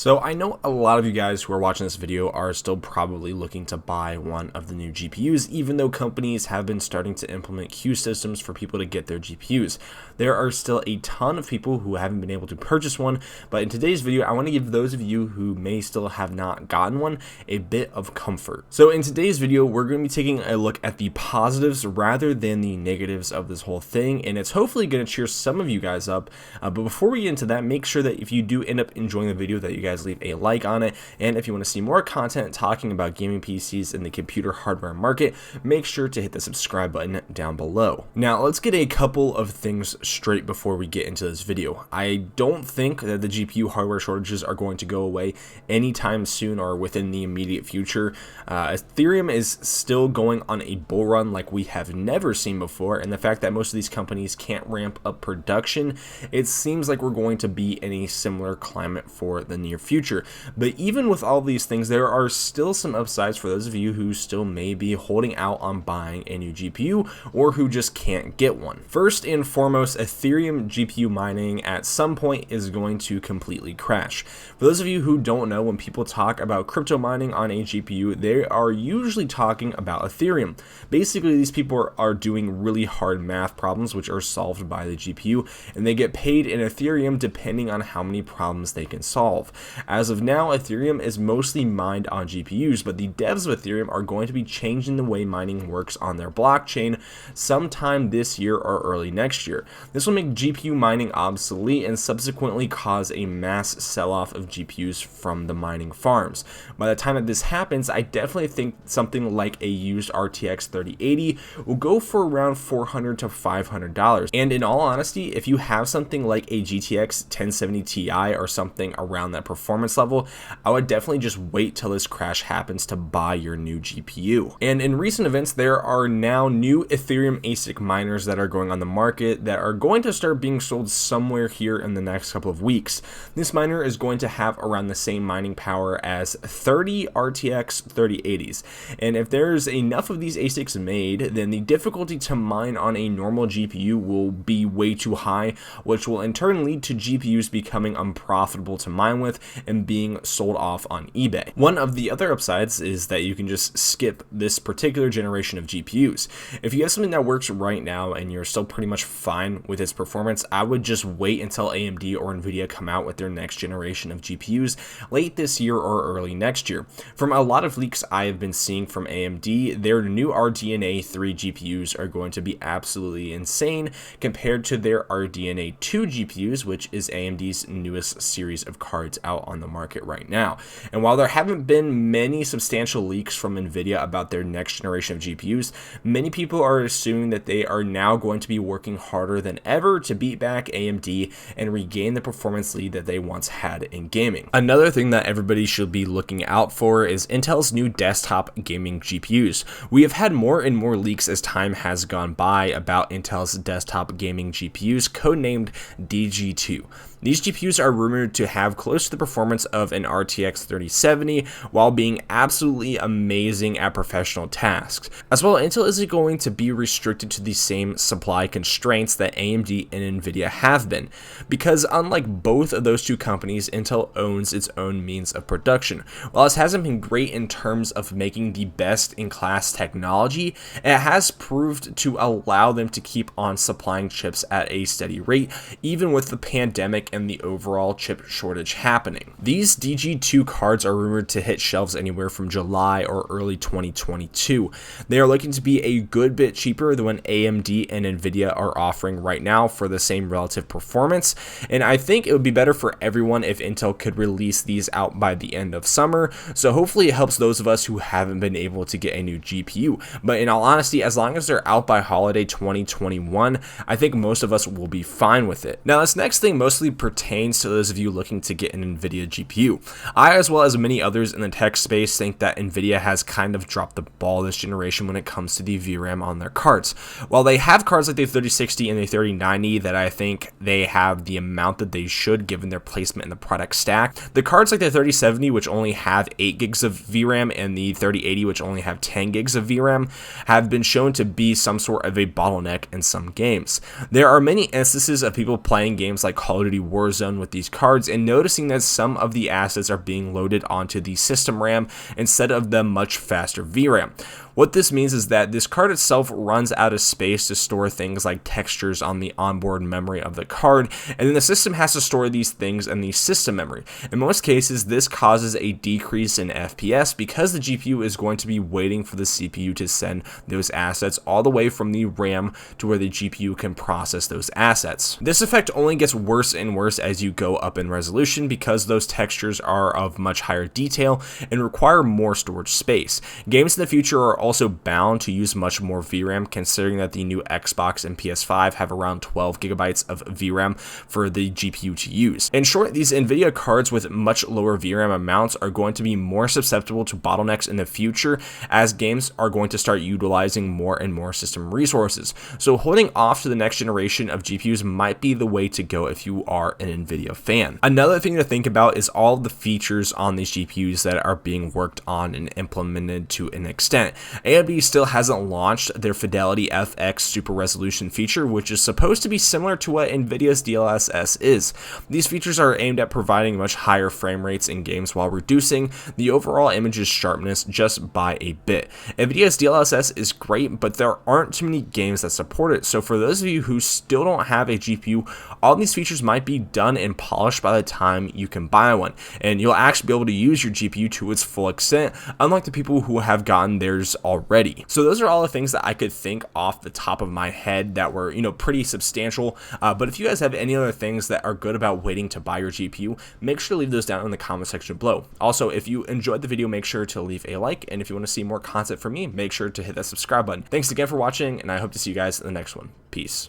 So I know a lot of you guys who are watching this video are still probably looking to buy one of the new GPUs, even though companies have been starting to implement queue systems for people to get their GPUs. There are still a ton of people who haven't been able to purchase one, but in today's video, I want to give those of you who may still have not gotten one a bit of comfort. So in today's video, we're going to be taking a look at the positives rather than the negatives of this whole thing, and it's hopefully going to cheer some of you guys up. But before we get into that, make sure that if you do end up enjoying the video that you guys leave a like on it, and if you want to see more content talking about gaming PCs in the computer hardware market, make sure to hit the subscribe button down below. Now let's get a couple of things straight before we get into this video. I don't think that the GPU hardware shortages are going to go away anytime soon or within the immediate future. Ethereum is still going on a bull run like we have never seen before, and the fact that most of these companies can't ramp up production, it seems like we're going to be in a similar climate for the near future. But even with all these things, there are still some upsides for those of you who still may be holding out on buying a new GPU or who just can't get one. First and foremost, Ethereum GPU mining at some point is going to completely crash. For those of you who don't know, when people talk about crypto mining on a GPU, they are usually talking about Ethereum. Basically, these people are doing really hard math problems which are solved by the GPU, and they get paid in Ethereum depending on how many problems they can solve. As of now, Ethereum is mostly mined on GPUs, but the devs of Ethereum are going to be changing the way mining works on their blockchain sometime this year or early next year. This will make GPU mining obsolete and subsequently cause a mass sell-off of GPUs from the mining farms. By the time that this happens, I definitely think something like a used RTX 3080 will go for around $400 to $500. And in all honesty, if you have something like a GTX 1070 Ti or something around that performance level, I would definitely just wait till this crash happens to buy your new GPU. And in recent events, there are now new Ethereum ASIC miners that are going on the market that are going to start being sold somewhere here in the next couple of weeks. This miner is going to have around the same mining power as 30 RTX 3080s. And if there's enough of these ASICs made, then the difficulty to mine on a normal GPU will be way too high, which will in turn lead to GPUs becoming unprofitable to mine with and being sold off on eBay. One of the other upsides is that you can just skip this particular generation of GPUs. If you have something that works right now and you're still pretty much fine with its performance, I would just wait until AMD or Nvidia come out with their next generation of GPUs late this year or early next year. From a lot of leaks I have been seeing from AMD, their new RDNA 3 GPUs are going to be absolutely insane compared to their RDNA 2 GPUs, which is AMD's newest series of cards out on the market right now. And while there haven't been many substantial leaks from Nvidia about their next generation of GPUs, many people are assuming that they are now going to be working harder than ever to beat back AMD and regain the performance lead that they once had in gaming. Another thing that everybody should be looking out for is Intel's new desktop gaming GPUs. We have had more and more leaks as time has gone by about Intel's desktop gaming GPUs, codenamed DG2. These GPUs are rumored to have close to the performance of an RTX 3070 while being absolutely amazing at professional tasks. As well, Intel isn't going to be restricted to the same supply constraints that AMD and Nvidia have been, because unlike both of those two companies, Intel owns its own means of production. While this hasn't been great in terms of making the best-in-class technology, it has proved to allow them to keep on supplying chips at a steady rate, even with the pandemic and the overall chip shortage happening. These DG2 cards are rumored to hit shelves anywhere from July or early 2022. They are looking to be a good bit cheaper than what AMD and Nvidia are offering right now for the same relative performance, and I think it would be better for everyone if Intel could release these out by the end of summer, so hopefully it helps those of us who haven't been able to get a new GPU. But in all honesty, as long as they're out by holiday 2021, I think most of us will be fine with it. Now, this next thing mostly pertains to those of you looking to get an Nvidia GPU. I, as well as many others in the tech space, think that Nvidia has kind of dropped the ball this generation when it comes to the VRAM on their cards. While they have cards like the 3060 and the 3090 that I think they have the amount that they should given their placement in the product stack, the cards like the 3070, which only have 8 gigs of VRAM, and the 3080, which only have 10 gigs of VRAM, have been shown to be some sort of a bottleneck in some games. There are many instances of people playing games like Call of Duty war zone with these cards and noticing that some of the assets are being loaded onto the system RAM instead of the much faster VRAM. What this means is that this card itself runs out of space to store things like textures on the onboard memory of the card, and then the system has to store these things in the system memory. In most cases, this causes a decrease in FPS because the GPU is going to be waiting for the CPU to send those assets all the way from the RAM to where the GPU can process those assets. This effect only gets worse and worse as you go up in resolution because those textures are of much higher detail and require more storage space. Games in the future are also bound to use much more VRAM, considering that the new Xbox and PS5 have around 12 gigabytes of VRAM for the GPU to use. In short, these Nvidia cards with much lower VRAM amounts are going to be more susceptible to bottlenecks in the future as games are going to start utilizing more and more system resources. So holding off to the next generation of GPUs might be the way to go if you are an Nvidia fan. Another thing to think about is all the features on these GPUs that are being worked on and implemented to an extent. AMD still hasn't launched their Fidelity FX Super Resolution feature, which is supposed to be similar to what Nvidia's DLSS is. These features are aimed at providing much higher frame rates in games while reducing the overall image's sharpness just by a bit. Nvidia's DLSS is great, but there aren't too many games that support it, so for those of you who still don't have a GPU, all these features might be done and polished by the time you can buy one, and you'll actually be able to use your GPU to its full extent, unlike the people who have gotten theirs already. So those are all the things that I could think off the top of my head that were, pretty substantial. But if you guys have any other things that are good about waiting to buy your GPU, make sure to leave those down in the comment section below. Also, if you enjoyed the video, make sure to leave a like, and if you want to see more content from me, make sure to hit that subscribe button. Thanks again for watching, and I hope to see you guys in the next one. Peace.